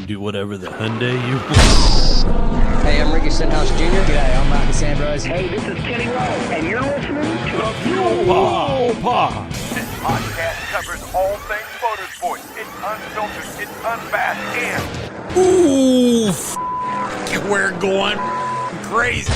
Do whatever the Hyundai you want. Hey, I'm Ricky Stenhouse Jr. G'day, I'm Marcus Ambrose. Hey, this is Kenny Rose, and you're listening to The Fuel Pod. This podcast covers all things motorsports. It's unfiltered, it's unabashed, and Ooh, we're going crazy.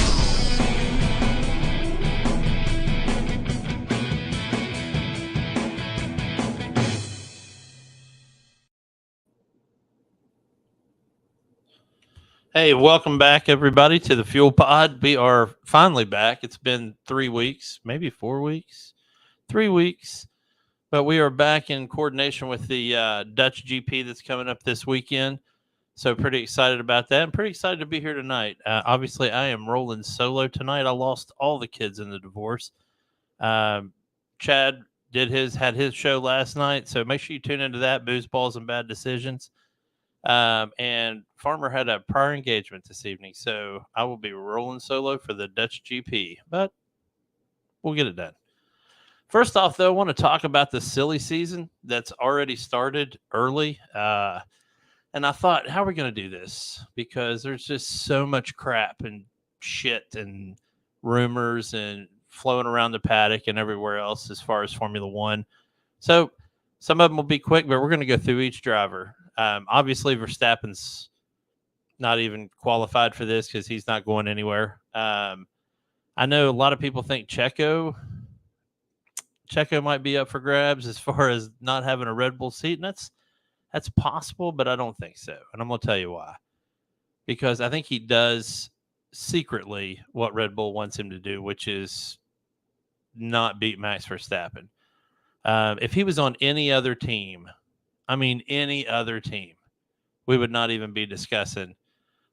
Hey, welcome back, everybody, to the Fuel Pod. We are finally back. It's been 3 weeks, maybe 4 weeks, 3 weeks. But we are back in coordination with the Dutch GP that's coming up this weekend. So pretty excited about that. I'm pretty excited to be here tonight. Obviously, I am rolling solo tonight. I lost all the kids in the divorce. Chad had his show last night. So make sure you tune into that, Booze, Balls, and Bad Decisions. And Farmer had a prior engagement this evening, so I will be rolling solo for the Dutch GP, but we'll get it done. First off, though, I want to talk about the silly season that's already started early. And I thought, how are we going to do this? Because there's just so much crap and shit and rumors and flowing around the paddock and everywhere else as far as Formula One. So some of them will be quick, but we're going to go through each driver. Obviously, Verstappen's not even qualified for this because he's not going anywhere. I know a lot of people think Checo might be up for grabs as far as not having a Red Bull seat, and that's possible, but I don't think so. And I'm going to tell you why. Because I think he does secretly what Red Bull wants him to do, which is not beat Max Verstappen. If he was on any other team, any other team, we would not even be discussing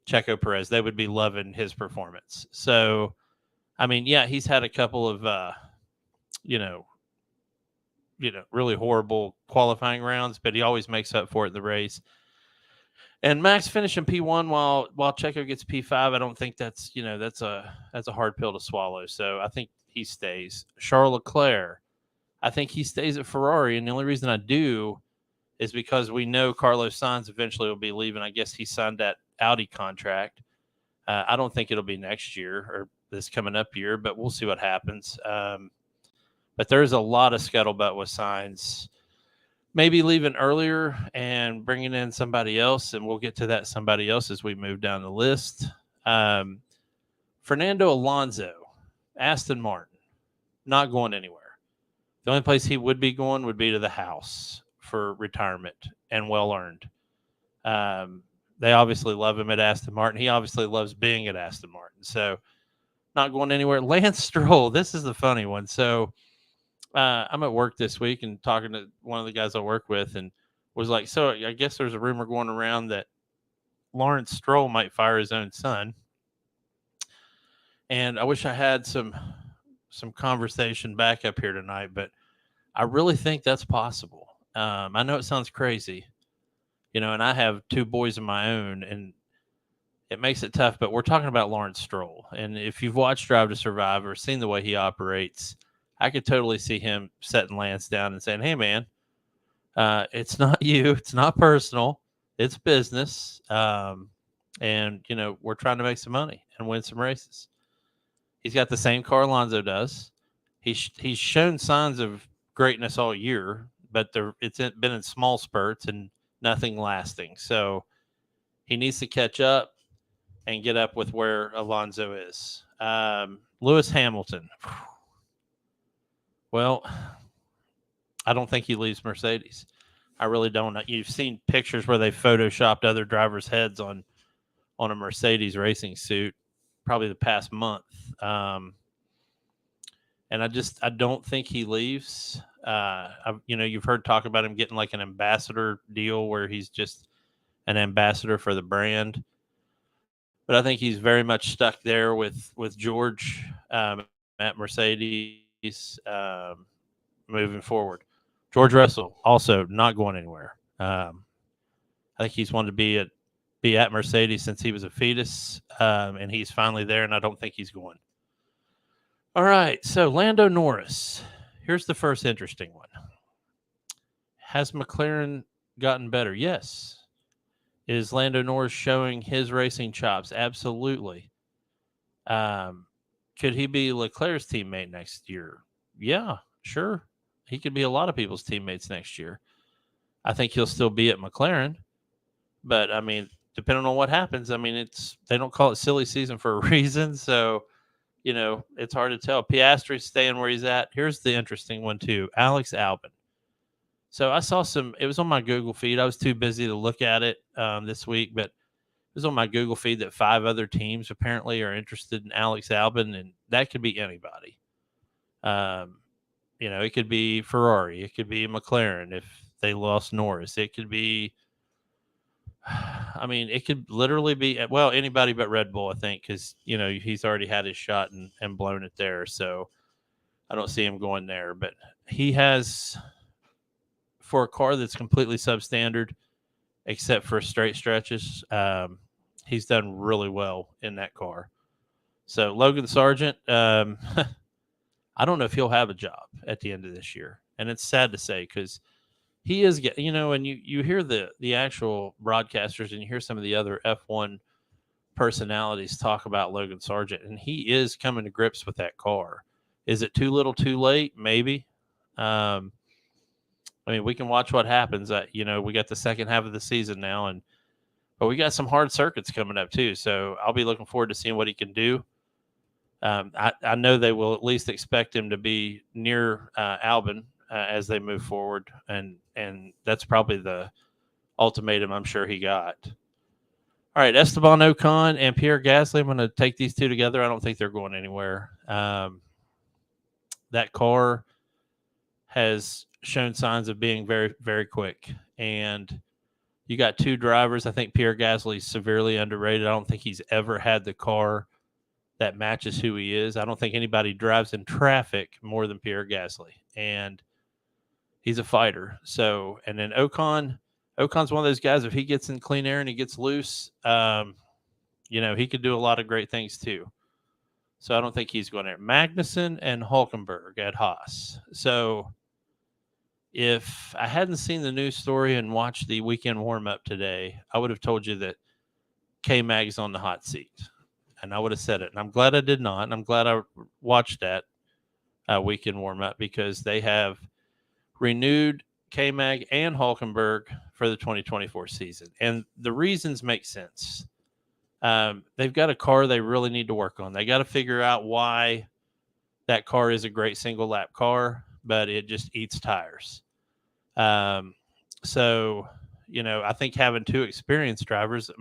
Checo Perez. They would be loving his performance. So, he's had a couple of, really horrible qualifying rounds, but he always makes up for it in the race. And Max finishing P1 while Checo gets P5, I don't think that's a hard pill to swallow. So I think he stays. Charles Leclerc, I think he stays at Ferrari, and the only reason I do is because we know Carlos Sainz eventually will be leaving. I guess he signed that Audi contract. I don't think it'll be next year or this coming up year, but we'll see what happens. But there's a lot of scuttlebutt with Sainz maybe leaving earlier and bringing in somebody else, and we'll get to that somebody else as we move down the list. Fernando Alonso, Aston Martin, not going anywhere. The only place he would be going would be to the house for retirement and well earned. They obviously love him at Aston Martin. He obviously loves being at Aston Martin. So not going anywhere. Lance Stroll, this is the funny one. So I'm at work this week and talking to one of the guys I work with and was like, so I guess there's a rumor going around that Lawrence Stroll might fire his own son. And I wish I had some conversation back up here tonight, but I really think that's possible. I know it sounds crazy, and I have two boys of my own, and it makes it tough, but we're talking about Lawrence Stroll. And if you've watched Drive to Survive or seen the way he operates, I could totally see him setting Lance down and saying, hey, man, it's not you. It's not personal. It's business. And, we're trying to make some money and win some races. He's got the same car Alonso does. He's shown signs of greatness all year, but it's been in small spurts and nothing lasting. So he needs to catch up and get up with where Alonso is. Lewis Hamilton. Well, I don't think he leaves Mercedes. I really don't. You've seen pictures where they photoshopped other drivers' heads on a Mercedes racing suit probably the past month. And I don't think he leaves. You've heard talk about him getting like an ambassador deal where he's just an ambassador for the brand. But I think he's very much stuck there with George at Mercedes moving forward. George Russell also not going anywhere. I think he's wanted to be at Mercedes since he was a fetus, and he's finally there, and I don't think he's going. All right, so Lando Norris. Here's the first interesting one. Has McLaren gotten better? Yes. Is Lando Norris showing his racing chops? Absolutely. Could he be Leclerc's teammate next year? Yeah, sure. He could be a lot of people's teammates next year. I think he'll still be at McLaren. But, depending on what happens, they don't call it silly season for a reason. So, it's hard to tell. Piastri's staying where he's at. Here's the interesting one, too. Alex Albon. So I saw it was on my Google feed. I was too busy to look at it this week, but it was on my Google feed that 5 other teams apparently are interested in Alex Albon, and that could be anybody. It could be Ferrari. It could be McLaren if they lost Norris. It could be, it could literally be, well, anybody but Red Bull, I think, because, he's already had his shot and blown it there. So I don't see him going there, but he has, for a car that's completely substandard, except for straight stretches, he's done really well in that car. So Logan Sargent, I don't know if he'll have a job at the end of this year. And it's sad to say because he is, and you hear the actual broadcasters and you hear some of the other F1 personalities talk about Logan Sargent, and he is coming to grips with that car. Is it too little too late? Maybe. We can watch what happens. We got the second half of the season now, but we got some hard circuits coming up too. So I'll be looking forward to seeing what he can do. I know they will at least expect him to be near Albon as they move forward, and that's probably the ultimatum I'm sure he got. All right, Esteban Ocon and Pierre Gasly. I'm going to take these two together. I don't think they're going anywhere. That car has shown signs of being very, very quick. And you got 2 drivers. I think Pierre Gasly is severely underrated. I don't think he's ever had the car that matches who he is. I don't think anybody drives in traffic more than Pierre Gasly. And he's a fighter. So, and then Ocon's one of those guys, if he gets in clean air and he gets loose, he could do a lot of great things too. So I don't think he's going there. Magnussen and Hulkenberg at Haas. So if I hadn't seen the news story and watched the weekend warm-up today, I would have told you that K-Mag's on the hot seat. And I would have said it. And I'm glad I did not. And I'm glad I watched that weekend warm-up because they have renewed K-Mag and Hulkenberg for the 2024 season. And the reasons make sense. They've got a car they really need to work on. They got to figure out why that car is a great single lap car, but it just eats tires. So, I think having two experienced drivers,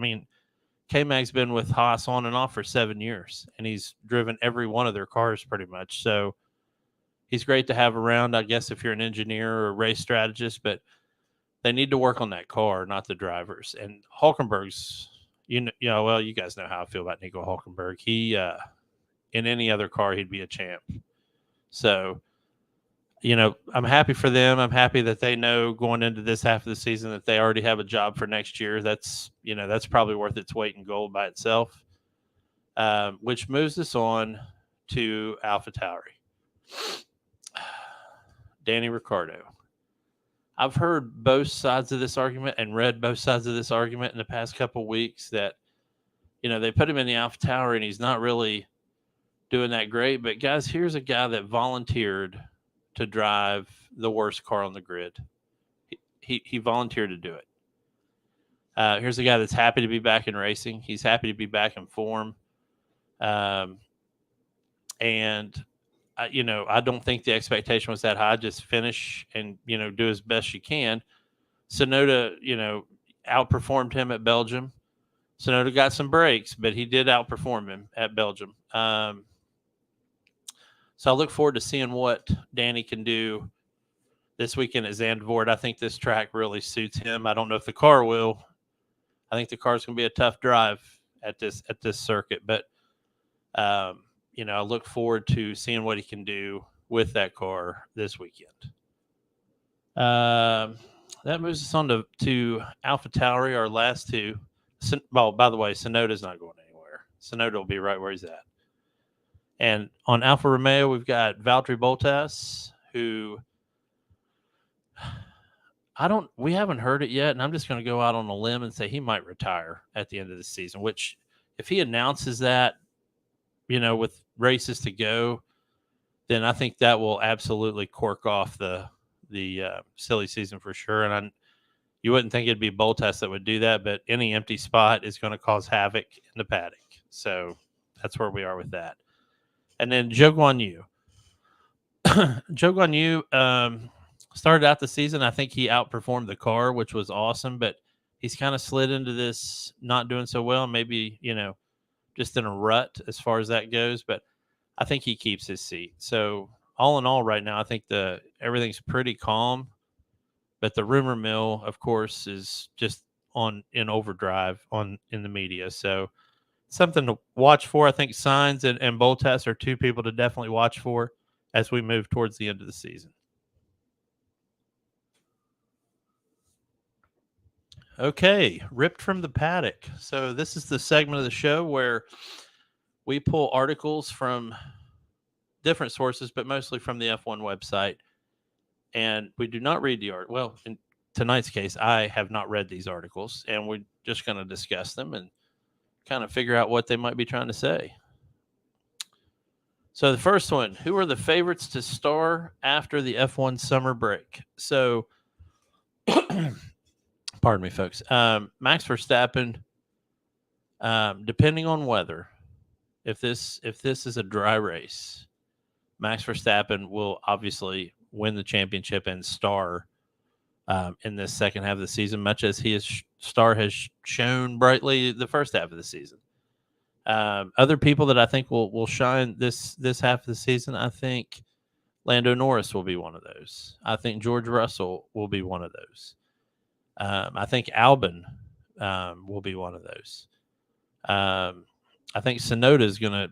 K-Mag's been with Haas on and off for 7 years, and he's driven every one of their cars pretty much. So he's great to have around, I guess, if you're an engineer or a race strategist, but they need to work on that car, not the drivers. And Hulkenberg's, you guys know how I feel about Nico Hulkenberg. He, in any other car, he'd be a champ. So, I'm happy for them. I'm happy that they know going into this half of the season that they already have a job for next year. That's probably worth its weight in gold by itself. Which moves us on to AlphaTauri. Danny Ricciardo. I've heard both sides of this argument and read both sides of this argument in the past couple of weeks that, they put him in the AlphaTauri and he's not really doing that great. But guys, here's a guy that volunteered to drive the worst car on the grid. He volunteered to do it. Here's a guy that's happy to be back in racing. He's happy to be back in form. And I don't think the expectation was that high. Just finish and, do as best you can. Sonoda, outperformed him at Belgium. Sonoda got some breaks, but he did outperform him at Belgium. So I look forward to seeing what Danny can do this weekend at Zandvoort. I think this track really suits him. I don't know if the car will. I think the car's going to be a tough drive at this circuit, but I look forward to seeing what he can do with that car this weekend. That moves us on to AlphaTauri, our last two. Well, by the way, Sonoda's not going anywhere. Sonoda will be right where he's at. And on Alfa Romeo, we've got Valtteri Bottas, who we haven't heard it yet, and I'm just going to go out on a limb and say he might retire at the end of the season, which if he announces that, with races to go, then I think that will absolutely cork off the silly season for sure. And you wouldn't think it'd be Bottas that would do that, but any empty spot is going to cause havoc in the paddock. So that's where we are with that. And then Zhou Guanyu. Zhou Guanyu started out the season. I think he outperformed the car, which was awesome, but he's kind of slid into this not doing so well. Maybe, just in a rut as far as that goes, but I think he keeps his seat. So all in all right now, I think everything's pretty calm, but the rumor mill, of course, is just in overdrive in the media. So something to watch for. I think Sainz and Bottas are two people to definitely watch for as we move towards the end of the season. Okay, ripped from the paddock. So this is the segment of the show where we pull articles from different sources, but mostly from the F1 website. And we do not read the article. Well, in tonight's case, I have not read these articles, and we're just going to discuss them and kind of figure out what they might be trying to say. So the first one, who are the favorites to star after the F1 summer break? So, pardon me, folks. Max Verstappen, depending on weather, if this is a dry race, Max Verstappen will obviously win the championship and star in this second half of the season, much as his star has shown brightly the first half of the season. Other people that I think will shine this half of the season, I think Lando Norris will be one of those. I think George Russell will be one of those. I think Albon will be one of those. I think Sonoda is going to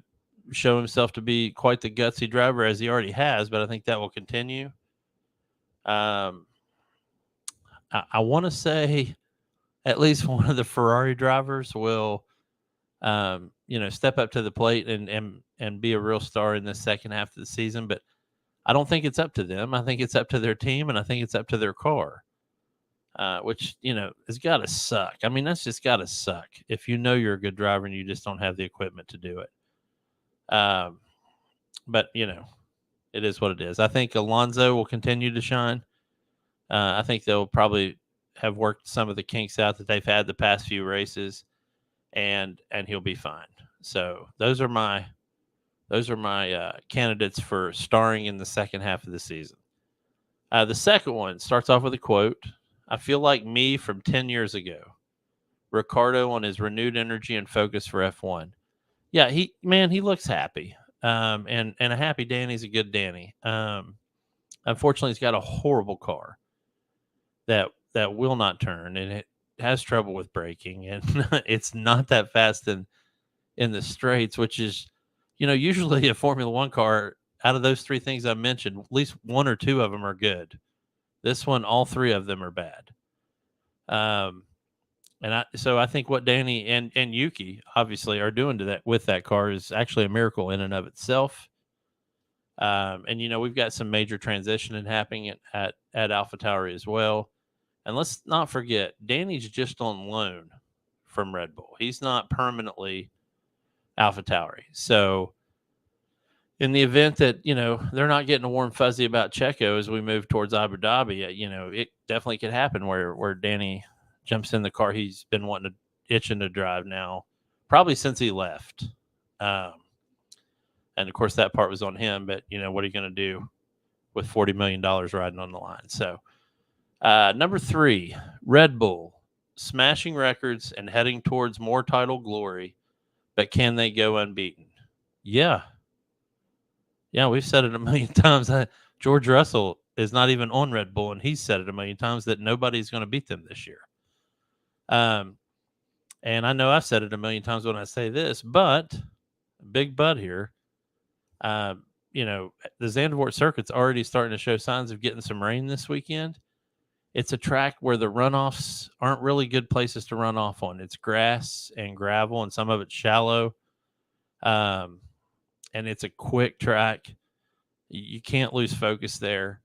show himself to be quite the gutsy driver as he already has, but I think that will continue. I want to say at least one of the Ferrari drivers will, step up to the plate and be a real star in the second half of the season. But I don't think it's up to them. I think it's up to their team, and I think it's up to their car, which, has got to suck. I mean, that's just got to suck if you're a good driver and you just don't have the equipment to do it. But, it is what it is. I think Alonso will continue to shine. I think they'll probably have worked some of the kinks out that they've had the past few races, and he'll be fine. So those are my candidates for starring in the second half of the season. The second one starts off with a quote. I feel like me from 10 years ago. Ricardo on his renewed energy and focus for F1. Yeah, he looks happy. And a happy Danny's a good Danny. Unfortunately, he's got a horrible car that will not turn, and it has trouble with braking, and it's not that fast in the straights, which is, usually a Formula One car, out of those three things I mentioned, at least one or two of them are good. This one, all three of them are bad. So I think what Danny and Yuki obviously are doing with that car is actually a miracle in and of itself. And we've got some major transitioning happening at AlphaTauri as well. And let's not forget, Danny's just on loan from Red Bull. He's not permanently AlphaTauri. So in the event that, they're not getting a warm fuzzy about Checo as we move towards Abu Dhabi, it definitely could happen where Danny jumps in the car he's been itching to drive now, probably since he left. And of course that part was on him, but what are you going to do with $40 million riding on the line? So number 3, Red Bull, smashing records and heading towards more title glory, but can they go unbeaten? Yeah, we've said it a million times. George Russell is not even on Red Bull, and he's said it a million times that nobody's going to beat them this year. And I know I've said it a million times when I say this, but big but here, the Zandvoort circuit's already starting to show signs of getting some rain this weekend. It's a track where the runoffs aren't really good places to run off on. It's grass and gravel, and some of it's shallow. And it's a quick track. You can't lose focus there.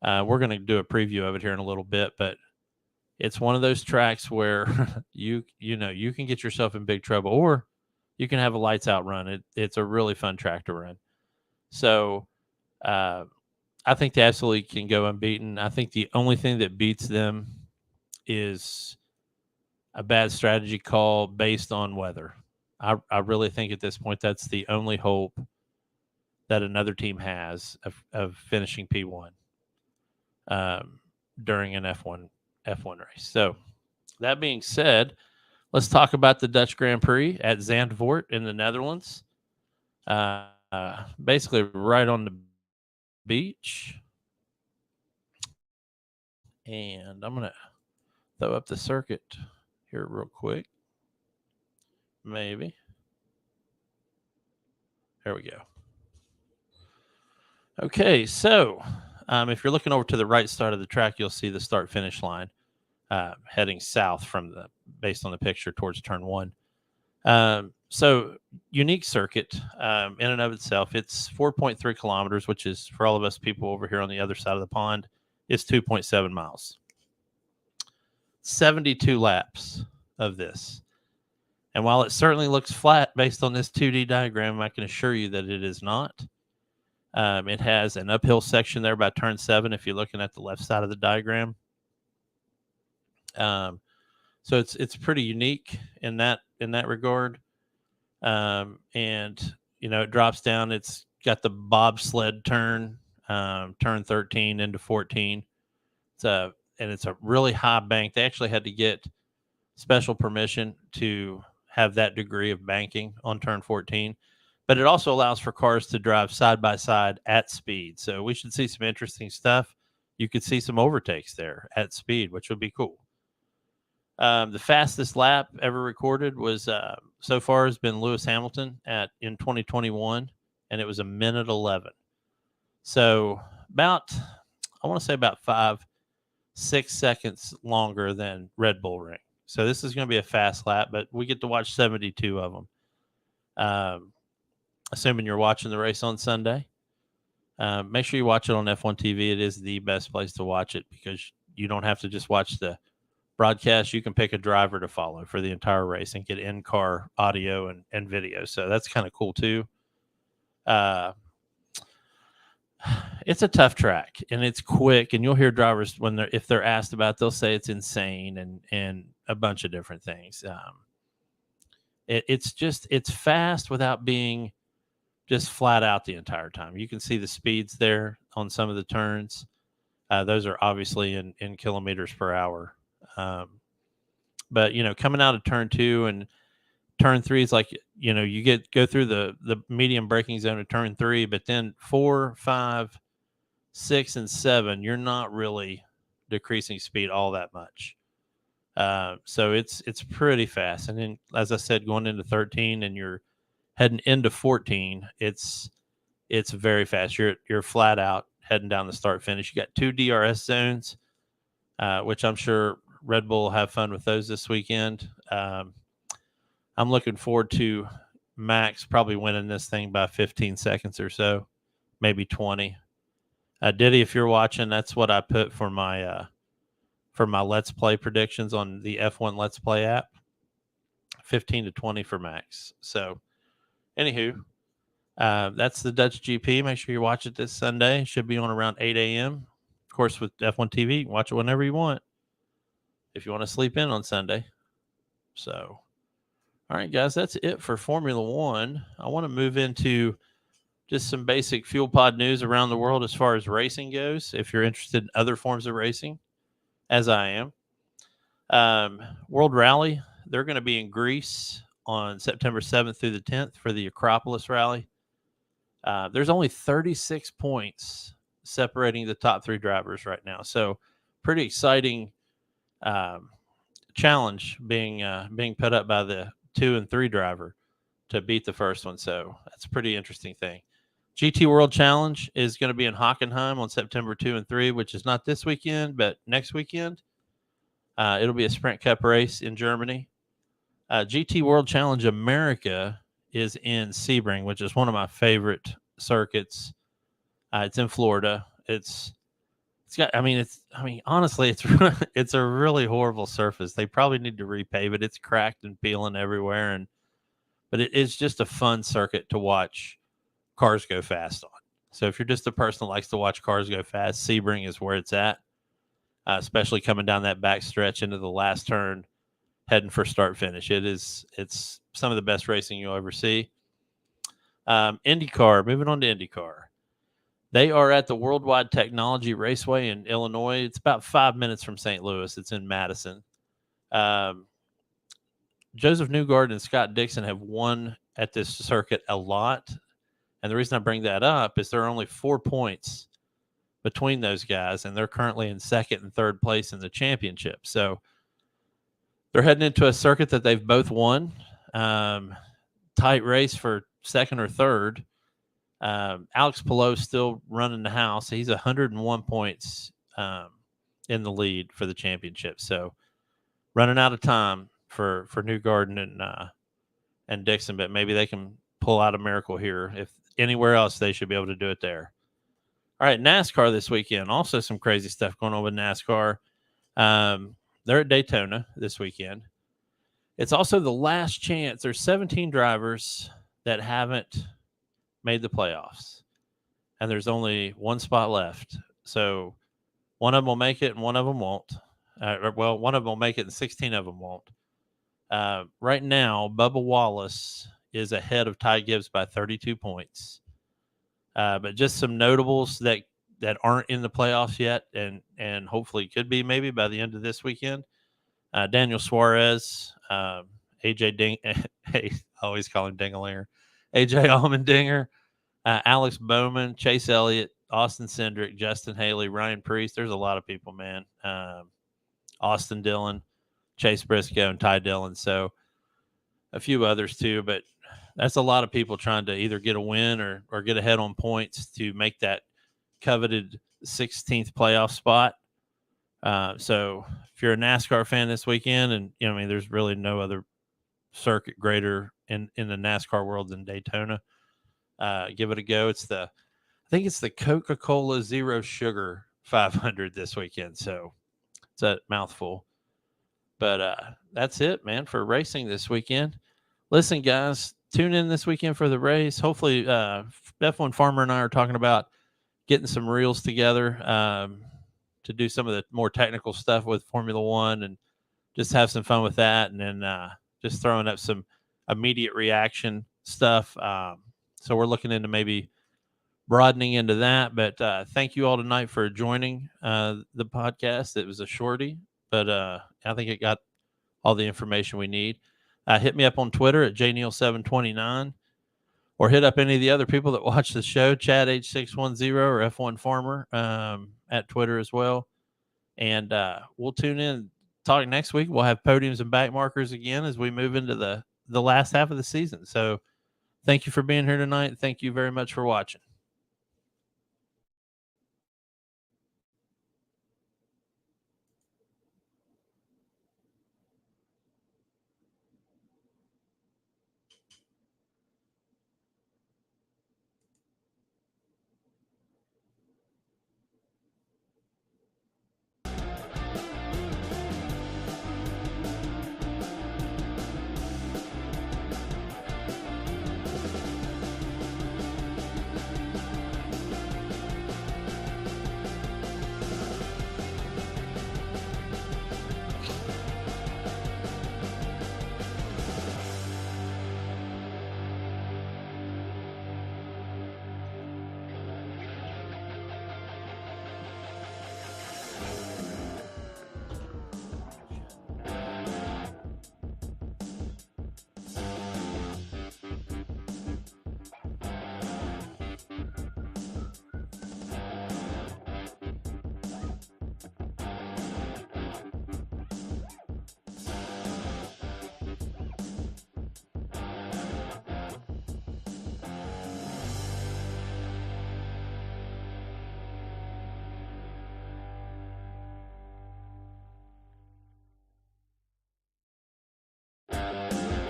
We're going to do a preview of it here in a little bit, but it's one of those tracks where you can get yourself in big trouble, or you can have a lights out run. It's a really fun track to run. So I think they absolutely can go unbeaten. I think the only thing that beats them is a bad strategy call based on weather. I really think at this point that's the only hope that another team has of finishing P1 during an F1 race. So that being said, let's talk about the Dutch Grand Prix at Zandvoort in the Netherlands. Basically right on the beach. And I'm going to throw up the circuit here real quick. Maybe. There we go. Okay, so if you're looking over to the right side of the track, you'll see the start-finish line heading south based on the picture towards turn 1. So unique circuit in and of itself. It's 4.3 kilometers, which is, for all of us people over here on the other side of the pond, is 2.7 miles. 72 laps of this. And while it certainly looks flat based on this 2D diagram, I can assure you that it is not. It has an uphill section there by turn 7 if you're looking at the left side of the diagram. So it's pretty unique in that regard. And it drops down. It's got the bobsled turn 13 into 14. It's a really high bank. They actually had to get special permission to have that degree of banking on turn 14. But it also allows for cars to drive side by side at speed. So we should see some interesting stuff. You could see some overtakes there at speed, which would be cool. The fastest lap ever recorded was so far has been Lewis Hamilton in 2021, and it was 1:11. So about 5-6 seconds longer than Red Bull Ring. So this is going to be a fast lap, but we get to watch 72 of them. Assuming you're watching the race on Sunday, make sure you watch it on F1 TV. It is the best place to watch it because you don't have to just watch the broadcast. You can pick a driver to follow for the entire race and get in-car audio and video. So that's kind of cool too. It's a tough track and it's quick, and you'll hear drivers if they're asked about it, they'll say it's insane and a bunch of different things. It's fast without being just flat out the entire time. You can see the speeds there on some of the turns. Those are obviously in kilometers per hour. But coming out of turn 2 and turn 3 is like, you go through the medium braking zone of turn 3, but then 4, 5, 6, and 7, you're not really decreasing speed all that much. So it's pretty fast. And then, as I said, going into 13 and you're heading into 14, it's very fast. You're flat out heading down the start finish. You got 2 DRS zones, which I'm sure Red Bull will have fun with those this weekend. I'm looking forward to Max probably winning this thing by 15 seconds or so, maybe 20. Diddy, if you're watching, that's what I put for my Let's Play predictions on the F1 Let's Play app. 15 to 20 for Max. So, anywho, that's the Dutch GP. Make sure you watch it this Sunday. It should be on around 8 a.m. Of course, with F1 TV, you can watch it whenever you want if you want to sleep in on Sunday. So, all right, guys, that's it for Formula One. I want to move into just some basic fuel pod news around the world as far as racing goes, if you're interested in other forms of racing, as I am. World Rally, they're going to be in Greece on September 7th through the 10th for the Acropolis Rally. There's only 36 points separating the top 3 drivers right now. So pretty exciting challenge being put up by the 2 and 3 driver to beat the first one. So that's a pretty interesting thing. GT World Challenge is going to be in Hockenheim on September 2 and 3, which is not this weekend, but next weekend. It'll be a Sprint Cup race in Germany. GT World Challenge America is in Sebring, which is one of my favorite circuits. It's in Florida. Honestly, it's a really horrible surface. They probably need to repave it. It's cracked and peeling everywhere, but it is just a fun circuit to watch cars go fast on. So if you're just a person that likes to watch cars go fast, Sebring is where it's at, especially coming down that back stretch into the last turn, heading for start finish. It's some of the best racing you'll ever see. IndyCar, moving on to IndyCar. They are at the Worldwide Technology Raceway in Illinois. It's about 5 minutes from St. Louis. It's in Madison. Joseph Newgarden and Scott Dixon have won at this circuit a lot. And the reason I bring that up is there are only 4 points between those guys, and they're currently in second and third place in the championship. So they're heading into a circuit that they've both won. Tight race for second or third. Alex Palou still running the house. He's 101 points in the lead for the championship. So running out of time for Newgarden and Dixon, but maybe they can pull out a miracle here. If anywhere else, they should be able to do it there. All right, NASCAR this weekend. Also some crazy stuff going on with NASCAR. They're at Daytona this weekend. It's also the last chance. There's 17 drivers that haven't made the playoffs, and there's only one spot left. So one of them will make it and one of them won't. One of them will make it and 16 of them won't. Right now, Bubba Wallace is ahead of Ty Gibbs by 32 points. But just some notables that aren't in the playoffs yet, and hopefully could be maybe by the end of this weekend. Daniel Suarez, AJ Ding, I always call him Dingalinger, AJ Allmendinger, Alex Bowman, Chase Elliott, Austin Cindric, Justin Haley, Ryan Preece. There's a lot of people, man. Austin Dillon, Chase Briscoe, and Ty Dillon. So a few others too, but that's a lot of people trying to either get a win or get ahead on points to make that coveted 16th playoff spot. So if you're a NASCAR fan this weekend, and there's really no other circuit greater in the NASCAR world than Daytona, give it a go. I think it's the Coca-Cola Zero Sugar 500 this weekend. So it's a mouthful, but that's it, man, for racing this weekend. Listen, guys, tune in this weekend for the race. Hopefully, F1 Farmer and I are talking about getting some reels together to do some of the more technical stuff with Formula One and just have some fun with that. And then just throwing up some immediate reaction stuff. So we're looking into maybe broadening into that. But thank you all tonight for joining the podcast. It was a shorty, but I think it got all the information we need. Hit me up on Twitter at jneil729, or hit up any of the other people that watch the show, Chad H610 or F1 Farmer at Twitter as well. And we'll tune in. Talk next week. We'll have podiums and back markers again as we move into the last half of the season. So thank you for being here tonight. Thank you very much for watching.